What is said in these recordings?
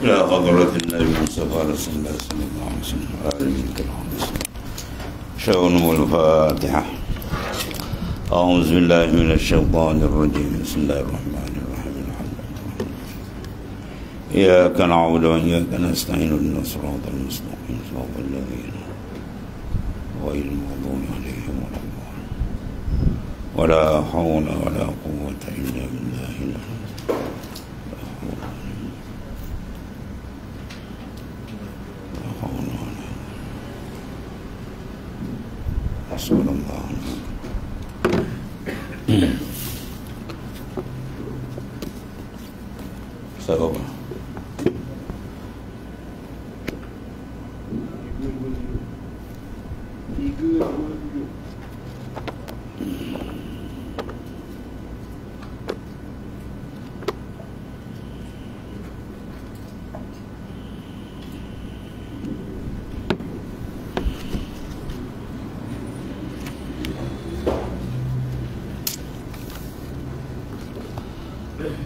إلى حضرة النبي المصطفى رسول الله صلى الله عليه وسلم آله الكرام. شأن الفاتحة. أعوذ بالله من الشيطان الرجيم. بسم الله الرحمن الرحيم. الحمد لله إياك نعبد وإياك نستعين اهدنا الصراط المستقيم صراط الذين غير المغضوب عليهم ولا الضالين ولا حول ولا قوة إلا بالله العلي رسول الله. Sahabat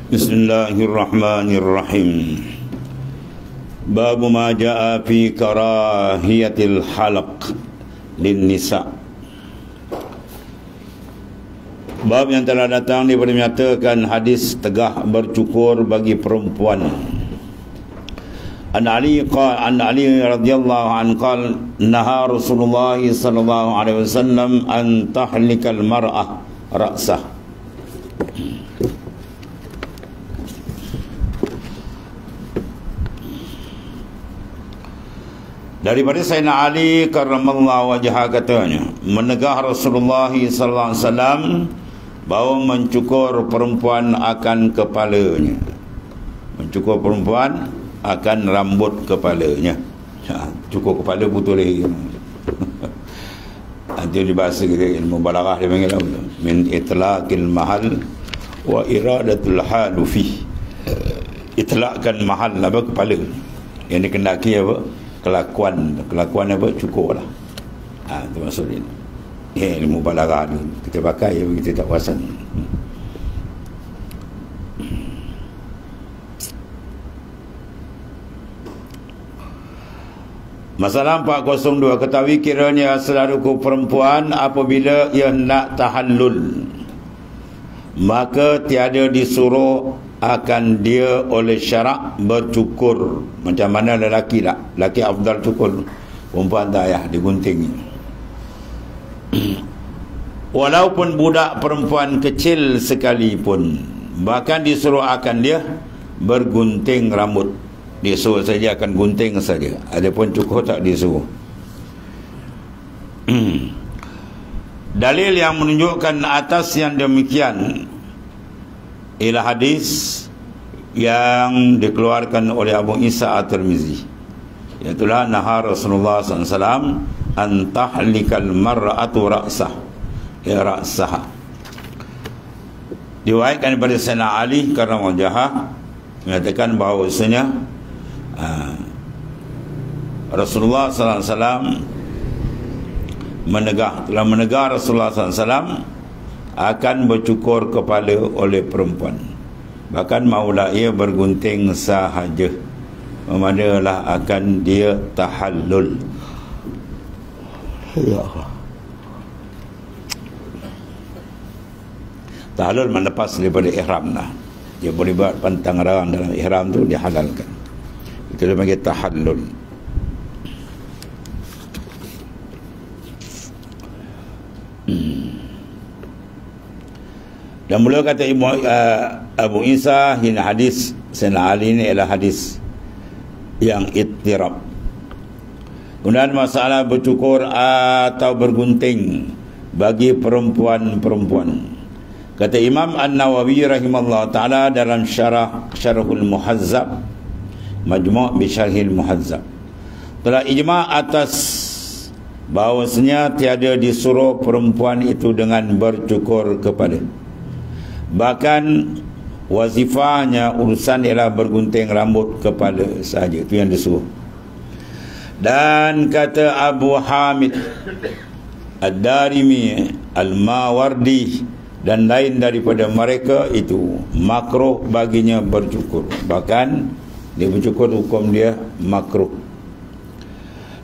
Bismillahirrahmanirrahim. Bab ma jaa fi karahiyatil halaq lin nisa. Bab yang telah datang daripada menyatakan hadis tegah bercukur bagi perempuan. An Ali radhiyallahu anhu qala naha Rasulullah sallallahu alaihi wasallam an tahlikal mar'ah ra'sah. Daripada Sayyidina Ali karramallahu wajhah katanya, menegah Rasulullah sallallahu alaihi wasallam bahawa mencukur perempuan akan kepalanya. Mencukur perempuan akan rambut kepalanya. Cukur kepala putus leher. Itu di bahasa kita ilmu balaghah dia panggil min itlaqil mahal wa iradatul halu fi. Itlaqkan mahal apa kepala. Yang dikendaki apa? Kelakuan apa cukur lah. Itu maksud ini. Ilmu balaghah tu kita pakai kita tak perasan. Masalah 402, ketahui kiranya saudaraku perempuan apabila ia nak tahallul, maka tiada disuruh akan dia oleh syarak bercukur. Macam mana lelaki tak? Lelaki afdal cukur, perempuan tak payah digunting. Walaupun budak perempuan kecil sekalipun, bahkan disuruh akan dia bergunting rambut. Disuruh saja akan gunting saja, adapun cukur tak disuruh. Dalil yang menunjukkan atas yang demikian ialah hadis yang dikeluarkan oleh Abu Isa At-Tirmizi, iaitulah nahar Rasulullah SAW an tahlikal mar'atu ra'sah, ya ra'sah. Diriwayatkan daripada Sayyidina Ali karena wajah mengatakan bahawasanya Rasulullah SAW telah menegah Rasulullah SAW akan bercukur kepala oleh perempuan, bahkan maulah ia bergunting sahaja, memadalah akan dia tahallul. Ya Allah. Tahallul melepas daripada ihram lah. Dia boleh buat pantang larang dalam ihram tu, dia halalkan. Itu dia panggil tahallul. Dan mula kata Abu Isa, ini hadis Sayyidina Ali ini adalah hadis yang ittirab. Kemudian masalah bercukur atau bergunting bagi perempuan-perempuan. Kata Imam An-Nawawi rahimahullah ta'ala dalam Syarhul Muhazzab, Majmu' bi Syarhil Muhazzab, telah ijma' atas bahawasanya tiada disuruh perempuan itu dengan bercukur kepala. Bahkan wazifahnya urusan ialah bergunting rambut kepala sahaja, itu yang disuruh. Dan kata Abu Hamid Ad-Darimi, Al-Mawardi dan lain daripada mereka itu makruh baginya bercukur. Bahkan Dia bercukur hukum dia makruh.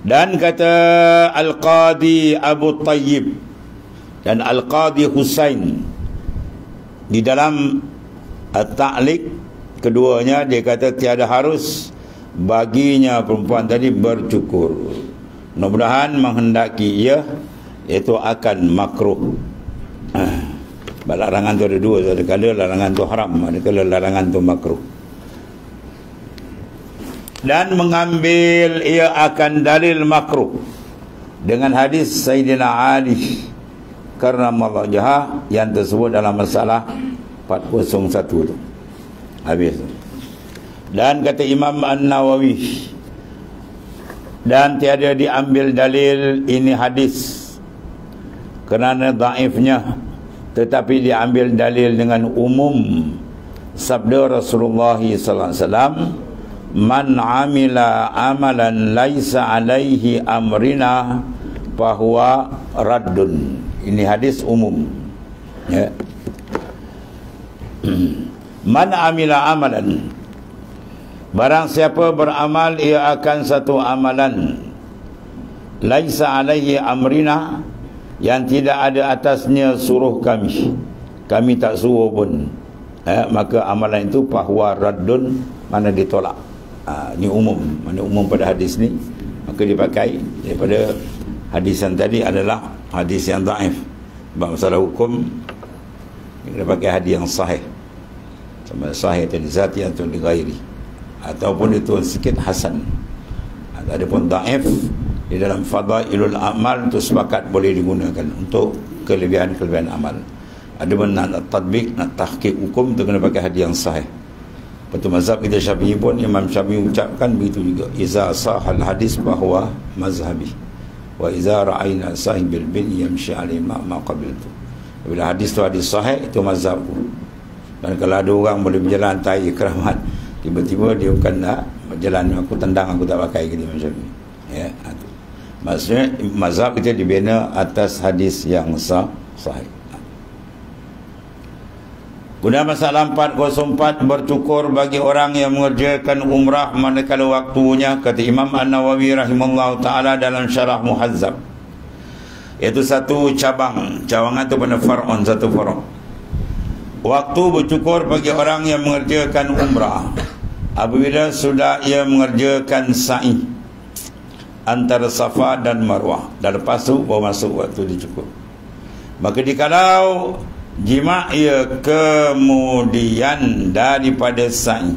Dan kata Al-Qadi Abu Tayyib dan Al-Qadi Husain di dalam At-Ta'liq, keduanya dia kata tiada harus baginya perempuan tadi bercukur. Mudah-mudahan menghendaki ia, iaitu akan makruh. Larangan tu ada dua, ada kala larangan tu haram, ada kala larangan tu makruh. Dan mengambil ia akan dalil makruh dengan hadis Sayyidina Ali karramallahu wajhah yang tersebut dalam masalah 401 tu. Habis tu. Dan kata Imam An-Nawawi, dan tiada diambil dalil ini hadis kerana dhaifnya, tetapi diambil dalil dengan umum sabda Rasulullah sallallahu alaihi wasallam, man amila amalan laisa alaihi amrina fahuwa raddun. Ini hadis umum, ya. Man amila amalan, barang siapa beramal ia akan satu amalan, laisa alaihi amrina, yang tidak ada atasnya suruh kami tak suruh pun, maka amalan itu fahuwa raddun, mana ditolak. Ini umum, mana umum pada hadis ni, maka dipakai. Daripada hadis yang tadi adalah hadis yang dhaif. Masalah hukum kita pakai hadis yang sahih, sama sahih tadi zati atau li ghairi, ataupun itu sikit hasan. Adapun dhaif di dalam fadailul amal itu sepakat boleh digunakan untuk kelebihan-kelebihan amal. Adapun nak tatbik, nak tahqiq hukum, itu kena pakai hadis yang sahih. Betul mazhab kita Syafi'i pun, Imam Syafi'i ucapkan begitu juga, iza sahal hadis bahwa mazhabi wa iza ra'ayna sahibil bin yamshi alaihi ma qabiltu. Bila hadis tu hadis sahih, itu mazhabku. Dan kalau ada orang boleh berjalan tai keramat, tiba-tiba dia bukan nak berjalan, aku tendang, aku tak pakai, kata Imam Syafi'i, ya. Maksudnya mazhab kita dibina atas hadis yang sahih. Guna masalah 404, bercukur bagi orang yang mengerjakan umrah manakala waktunya, kata Imam An-Nawawi rahimahullah ta'ala dalam syarah Muhazzab, iaitu satu cabangan tu pada far'un, satu far'un. Waktu bercukur bagi orang yang mengerjakan umrah apabila sudah ia mengerjakan sa'i antara Safa dan Marwah, dan lepas tu baru masuk waktu dicukur. Maka dikalau jima' ia kemudian daripada sa'i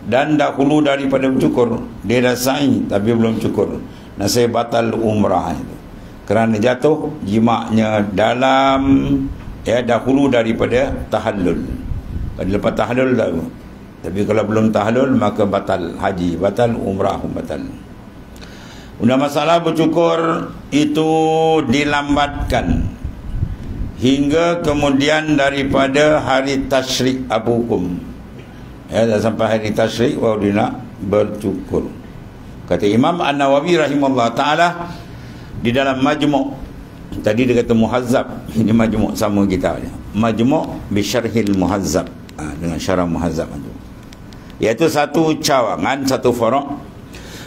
dan dahulu daripada bercukur, dia dah sa'i tapi belum cukur, nasib batal umrah itu kerana jatuh jima'nya dalam dahulu daripada tahallul. Kalau lepas tahallul dah, tapi kalau belum tahallul maka batal haji, batal umrah, batal. Udah masalah bercukur itu dilambatkan hingga kemudian daripada hari tasyrik, apa hukum? Dah sampai hari tasyrik baru dia nak bercukur. Kata Imam An-Nawawi rahimahullah ta'ala di dalam Majmu', tadi dia kata Muhazzab, ini Majmu' sama kita, Majmu' bisyarhil Muhazzab, dengan syarah Muhazzab itu, iaitu satu cawangan, satu faraq.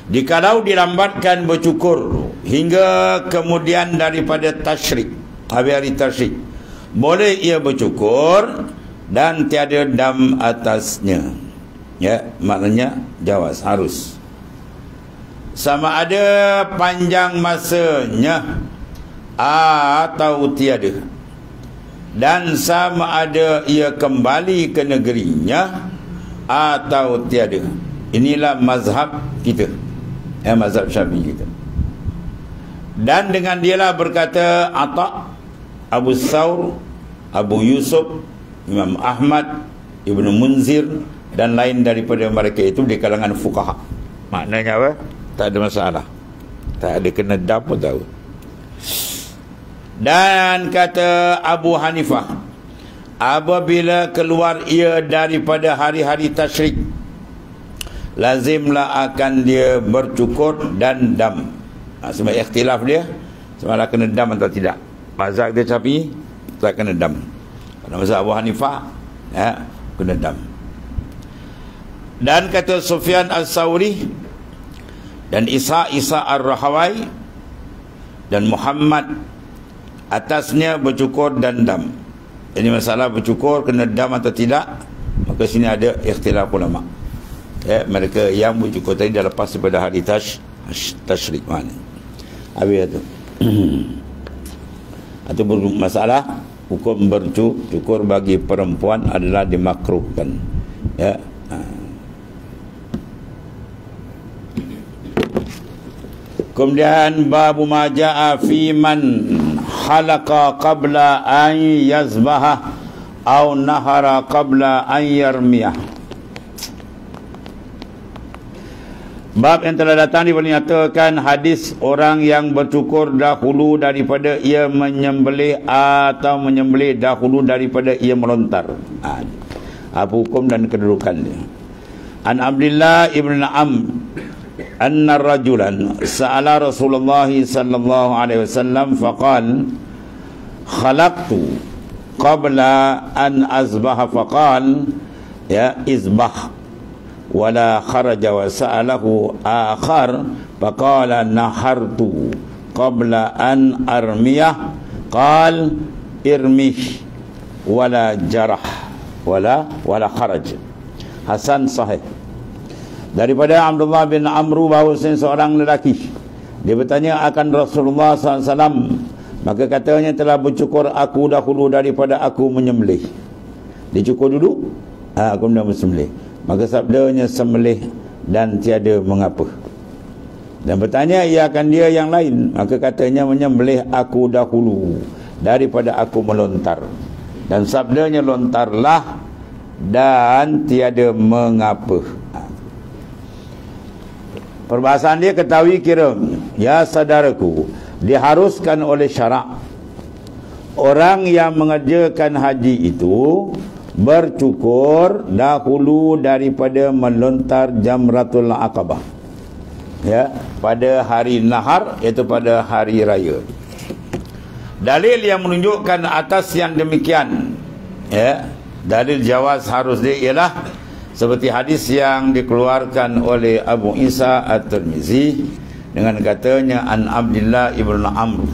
Dikalau dilambatkan bercukur hingga kemudian daripada tasyrik, hari tasyrik, boleh ia bercukur dan tiada dam atasnya, ya, maknanya jawaz, harus. Sama ada panjang masanya atau tiada, dan sama ada ia kembali ke negerinya atau tiada. Inilah mazhab kita, mazhab Syafi'i kita. Dan dengan dialah berkata Ata, Abu Thawr, Abu Yusuf, Imam Ahmad, Ibnu Munzir dan lain daripada mereka itu di kalangan fuqaha. Maknanya apa? Tak ada masalah, tak ada kena dam pun tahu. Dan kata Abu Hanifah, apabila keluar ia daripada hari-hari tasyrik, lazimlah akan dia bercukur dan dam. Sebab ikhtilaf dia, sama ada kena dam atau tidak. Mazhab dia Syafi'i tak kena dam. Pada mazhab Abu Hanifah, kena dam. Dan kata Sufyan Al-Thawri dan Isa Ar-Rahawai dan Muhammad, atasnya bercukur dan dam. Ini masalah bercukur kena dam atau tidak, maka sini ada ikhtilaf ulama. Ya, mereka yang bercukur tadi dah lepas daripada hari tasyrik mana. Habis itu. Atau masalah hukum bercukur bagi perempuan adalah dimakruhkan. Ya. Kemudian babu ma jaa fi man halaqa qabla an yazbaha aw nahara qabla an yarmiyah. Bab yang telah datang dinyatakan hadis orang yang bercukur dahulu daripada ia menyembelih atau menyembelih dahulu daripada ia melontar. Apa hukum dan kedudukan dia? An Abdullah ibn Amr anna rajulan sa'ala Rasulullah sallallahu alaihi wasallam faqal khalaqtu qabla an azbaha faqal ya izbah wala kharaja wa sa'alahu akhar faqala nahartu qabla an armiyah qal irmih wala jarah wala kharaj. Hasan sahih. Daripada Abdullah bin Amru bahawa seorang lelaki dia bertanya akan Rasulullah SAW, maka katanya telah bercukur aku dahulu daripada aku menyembelih. Dia cukur dulu, kemudian menyembelih. Maka sabdanya sembelih dan tiada mengapa. Dan bertanya ia akan dia yang lain, maka katanya menyembelih aku dahulu daripada aku melontar. Dan sabdanya lontarlah dan tiada mengapa. Perbahasan dia ketahui kira, ya saudaraku, diharuskan oleh syarak orang yang mengerjakan haji itu bercukur dahulu daripada melontar jamratul aqabah, ya, pada hari nahar, iaitu pada hari raya. Dalil yang menunjukkan atas yang demikian, ya, dalil jawaz harus dia ialah seperti hadis yang dikeluarkan oleh Abu Isa At-Tirmizi dengan katanya an Abdullah ibn Amr.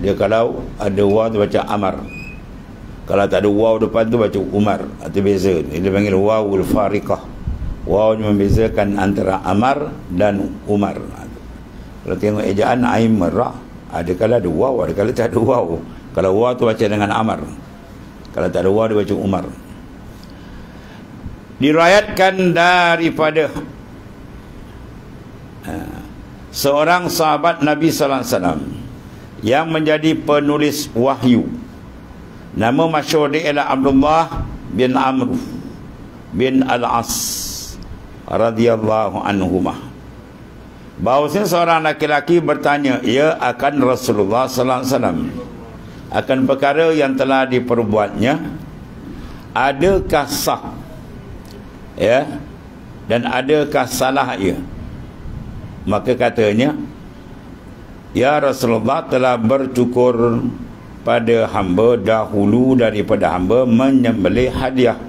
Dia kalau ada waw tu baca Amar, kalau tak ada waw depan tu baca Umar, atau beza. Dia panggil wawul fariqah. Waw membezakan antara Amar dan Umar. Kalau tengok ejaan Aimar, ada kala ada waw, ada kala tak ada waw. Kalau waw tu baca dengan Amar, kalau tak ada waw dia baca Umar. Diriwayatkan daripada seorang sahabat Nabi sallallahu alaihi wasallam yang menjadi penulis wahyu. Nama masyhur dia ialah Abdullah bin Amr bin Al-As radhiyallahu anhumah. Bahawasanya seorang laki-laki bertanya ia akan Rasulullah sallallahu alaihi wasallam akan perkara yang telah diperbuatnya, adakah sah, ya, dan adakah salah ia? Maka katanya, ya Rasulullah telah bercukur pada hamba dahulu daripada hamba menyembelih hadiah.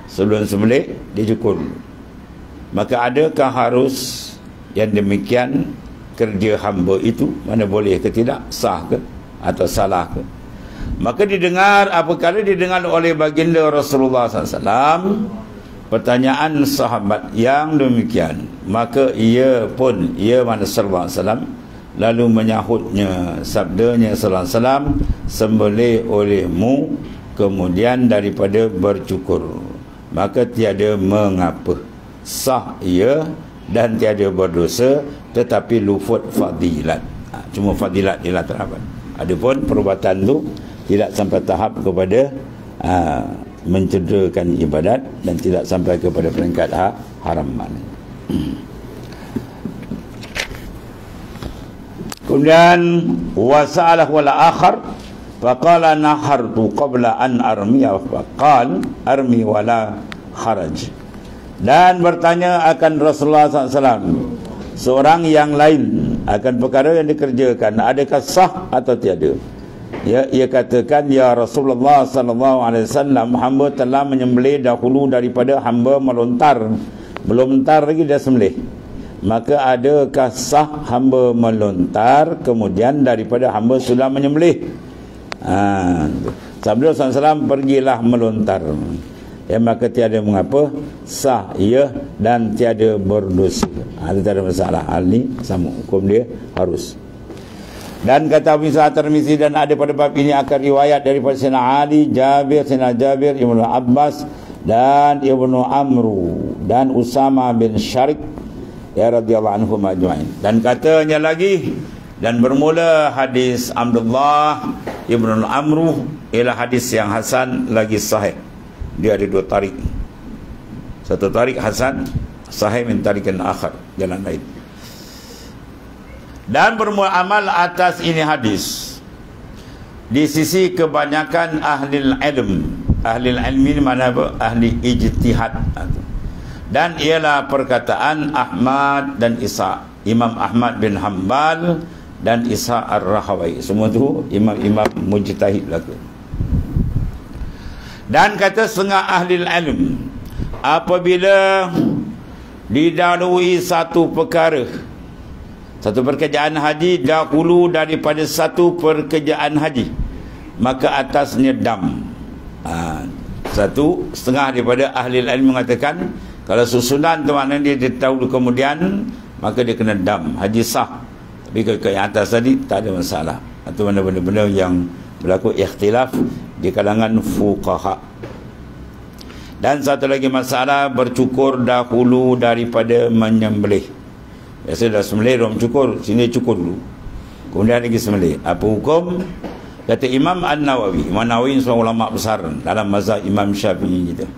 Sebelum sembelih dia cukur. Maka adakah harus yang demikian kerja hamba itu? Mana boleh ke tidak? Sah ke atau salah ke? Maka didengar, apakala didengar oleh baginda Rasulullah SAW pertanyaan sahabat yang demikian, maka ia mana sallallahu alaihi wasallam lalu menyahutnya, sabdanya sallallahu alaihi wasallam, sembelih olehmu kemudian daripada bercukur, maka tiada mengapa, sah ia dan tiada berdosa, tetapi lufut fadilat. Cuma fadilat ialah terdapat. Adapun perubatan tu tidak sampai tahap kepada mencederakan ibadat dan tidak sampai kepada peringkat haraman. Kemudian wasa'alah wal akhar faqala nahartu qabla an armiya faqal armi wala kharaj. Dan bertanya akan Rasulullah SAW seorang yang lain akan perkara yang dikerjakan, adakah sah atau tiada? Ya, ia katakan, ya Rasulullah sallallahu alaihi wasallam, hamba telah menyembelih dahulu daripada hamba melontar, belum mentar lagi dia sembelih, maka adakah sah hamba melontar kemudian daripada hamba sudah menyembelih? Sabda SAW, pergilah melontar, ya, maka tiada mengapa, sah ia dan tiada berdosa. Itu tak ada masalah. Hal ni sama, hukum dia harus. Dan kata Abu Isa At-Tirmizi, dan ada pada bab ini akan riwayat daripada Sayyidina Ali, Sayyidina Jabir, Ibnu Abbas dan Ibnu Amru dan Usama bin Syarik, ya, radhiyallahu anhum ajma'in. Dan katanya lagi, dan bermula hadis Abdullah Ibnu Amru ialah hadis yang hasan lagi sahih. Dia ada dua tarik. Satu tarik hasan, sahih min tarikan akhar, jalan lain. Dan bermula amal atas ini hadis di sisi kebanyakan ahli ilm. Ahli ilmi ni mana apa? Ahli ijtihad. Dan ialah perkataan Ahmad dan Isa, Imam Ahmad bin Hanbal dan Isa Ar-Rahawai. Semua tu imam-imam mujtahid laku. Dan kata setengah ahli ilm, apabila didahului satu perkara, satu pekerjaan haji, dahulu daripada satu pekerjaan haji, maka atasnya dam. Satu setengah daripada ahli ilmu mengatakan, kalau susunan tu maknanya dia dahulu kemudian, maka dia kena dam, haji sah. Tapi kalau yang atas tadi tak ada masalah. Itu benda-benda yang berlaku ikhtilaf di kalangan fuqaha. Dan satu lagi masalah, bercukur dahulu daripada menyembelih. Biasa dah sembelih, orang cukur, sini cukur dulu, kemudian lagi sembelih. Apa hukum? Kata Imam An-Nawawi. Imam Nawawi seorang ulama besar dalam mazhab Imam Syafi'i gitu,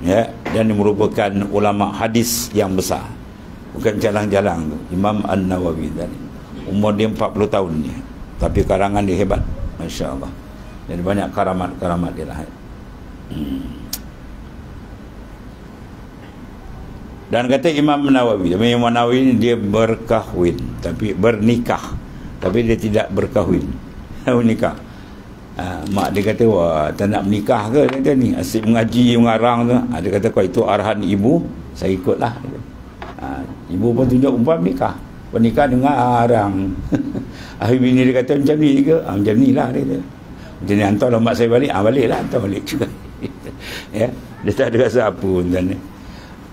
ya, dan dia merupakan ulama hadis yang besar, bukan jalang-jalang tu. Imam An-Nawawi tadi umur dia 40 tahun ni, tapi karangan dia hebat, masya-Allah. Dan banyak karamat-karamat dia lah. Dan kata Imam Nawawi, Imam Nawawi ni dia berkahwin, tapi bernikah, tapi dia tidak berkahwin. Nikah. Mak dia kata, wah, tak nak menikah ke? Dia kata, ni asyik mengaji, mengarang tu. Dia kata, kalau itu arahan ibu, saya ikutlah. Ibu pun tunjuk umpam nikah, pernikah dengan arang. Akhir bini dia kata, macam ni ke? Macam ni lah, dia kata. Macam ni, hantarlah mak saya balik. Baliklah, hantar balik juga. Ya, dia tak ada rasa apa pun.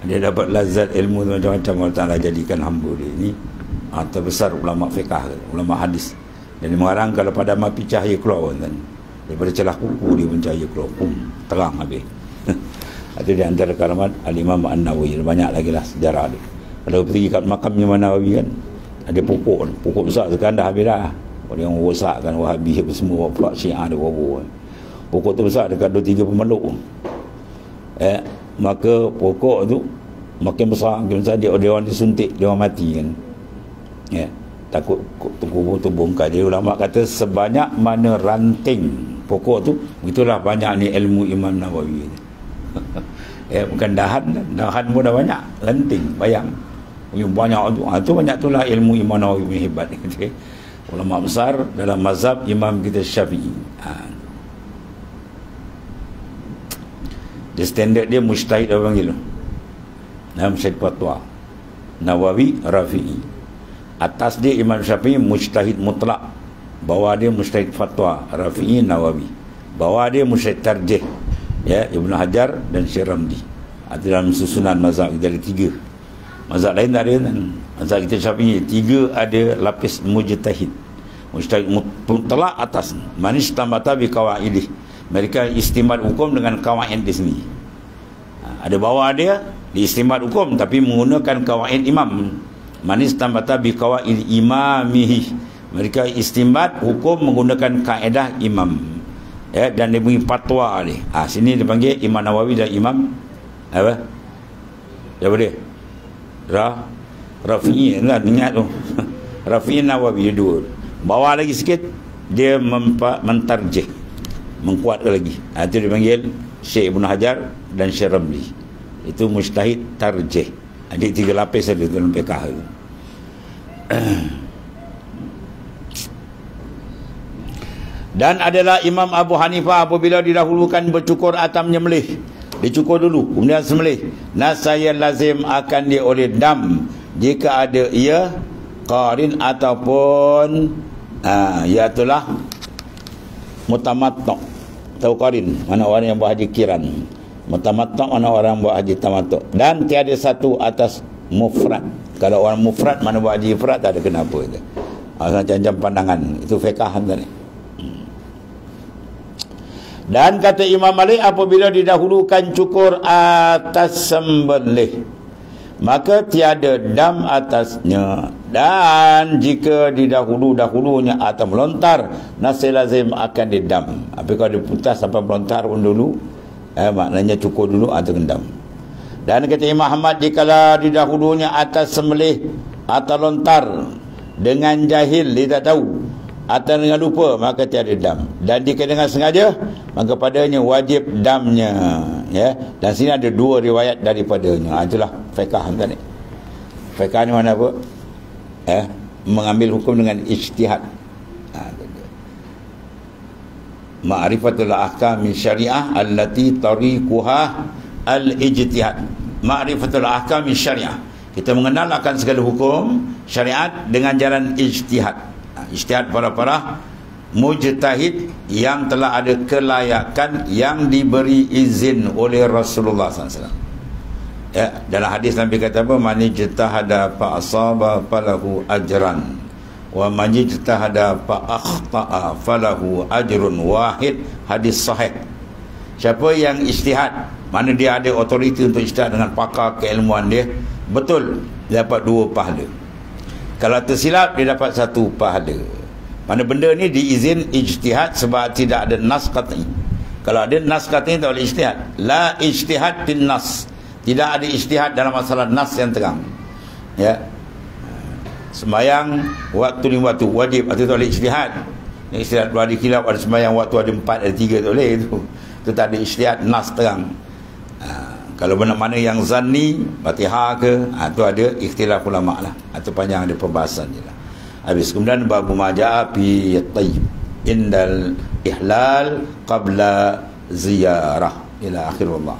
Dia dapat lazat ilmu macam-macam Allah Ta'ala jadikan hamba dia ni terbesar ulama fiqah, ulama hadis. Dan dia mengarang kalau pada api cahaya keluar kan, daripada celah kuku dia pun cahaya keluar, terang habis. Itu di antara karamat Al-Imam An-Nawawi. Banyak lagi lah sejarah dia. Kalau pergi kat makam Imam Nawawi kan, ada pokok besar sekarang dah habis dah. Orang yang rosak kan, Wahabi apa semua, pula Syiah ada wabu. Pokok tu besar dekat 2-3 pemeluk. Maka pokok tu makin besar, dia orang disuntik, dia orang mati kan, ya, takut kubur tu bongkar. Jadi ulama kata sebanyak mana ranting pokok tu, itulah banyak ni ilmu Imam Nawawi. Ya, bukan dahan pun dah banyak, ranting, bayang banyak tu. Tu banyak tu lah ilmu Imam Nawawi hebat. Ulama besar dalam mazhab Imam kita Syafi'i. Dia standard dia mujtahid, apa panggil tu? Mujtahid fatwa. Nawawi, Rafi'i. Atas dia Imam Syafi'i mujtahid mutlak, bawah dia mujtahid fatwa, Rafi'i, Nawawi. Bawah dia mujtahid tarjih, ya, Ibnu Hajar dan Syekh Ramli. Dalam susunan mazhab kita ada 3. Mazhab lain tak ada kan? Mazhab kita Syafi'i 3 ada lapis mujtahid. Mujtahid mutlak atas, manis tambata bi qawaidih, mereka istimad hukum dengan kawaid di sini. Ada bawah dia diistimad hukum tapi menggunakan kawaid imam. Manis tambata bi kawaid imamihi, mereka istimad hukum menggunakan kaedah imam. Ya, dan dia bagi fatwa ni. Sini dia panggil Imam Nawawi dan Imam apa? Siapa dia? Rafi'i lah, ingat tu. Rafi'i, Nawawi, dia 2. Bawah lagi sikit dia mentarjih, mengkuatkan lagi. Itu dipanggil Syekh Ibnu Hajar dan Syekh Ramli. Itu mujtahid tarjih. Ada 3 lapis ada dalam fiqh. Dan adalah Imam Abu Hanifah apabila didahulukan bercukur atau menyembelih, Dicukur dulu, kemudian sembelih. Nasaya lazim akan dia oleh dam jika ada ia qarin ataupun iaitu mutamattu. Tahu qarin, mana orang yang buat haji kiran. Mutamattu mana orang buat haji tamattu. Dan tiada satu atas mufrad. Kalau orang mufrad mana buat haji ifrad tak ada kenapa itu. Macam pandangan itu fiqh tadi. Dan kata Imam Malik, apabila didahulukan cukur atas sembelih, maka tiada dam atasnya. Dan jika didahulunya atau melontar, nasi lazim akan didam. Tapi kalau diputas sampai melontar pun dulu, maknanya cukur dulu atau gendam. Dan kata Imam Ahmad, jikalau didahulunya atas sembelih atau lontar dengan jahil, dia tak tahu, atau dengan lupa, maka tiada dam. Dan jika dengan sengaja, maka padanya wajib damnya, ya. Dan sini ada dua riwayat daripadanya. Itulah fiqh tadi. Fiqh ni mana apa? Mengambil hukum dengan ijtihad. Ma'rifatul ahkam min syariah allati tariquha al-ijtihad. Ma'rifatul ahkam min syariah. Kita mengenal akan segala hukum syariat dengan jalan ijtihad. Ijtihad para mujtahid yang telah ada kelayakan yang diberi izin oleh Rasulullah SAW. Ya, dalam hadis Nabi kata apa? Man ijtahada fa asaba falahu ajran wa man ijtahada fa akhta'a falahu ajrun wahid. Hadis sahih. Siapa yang ijtihad, mana dia ada otoriti untuk ijtihad dengan pakar keilmuan dia, betul, dia dapat 2 pahala. Kalau tersilap, dia dapat 1 pahala. Mana benda ni diizin ijtihad sebab tidak ada nas qat'i. Kalau ada nas qat'i tak boleh ijtihad. La ijtihad tin nas. Tidak ada ijtihad dalam masalah nas yang terang. Ya. Sembayang waktu 5 waktu wajib, atau tak boleh ijtihad. Ijtihad dua hari khilaf, ada sembayang waktu ada 4 ada 3 tak boleh itu. Itu tak ada ijtihad nas terang. Kalau mana-mana yang zanni, Fatihah ke, itu ada ikhtilaf ulama lah. Atau panjang ada perbahasan je lah. Habis kemudian babu maja'a fi tayyib indal ihlal qabla ziyarah ila akhir wallah.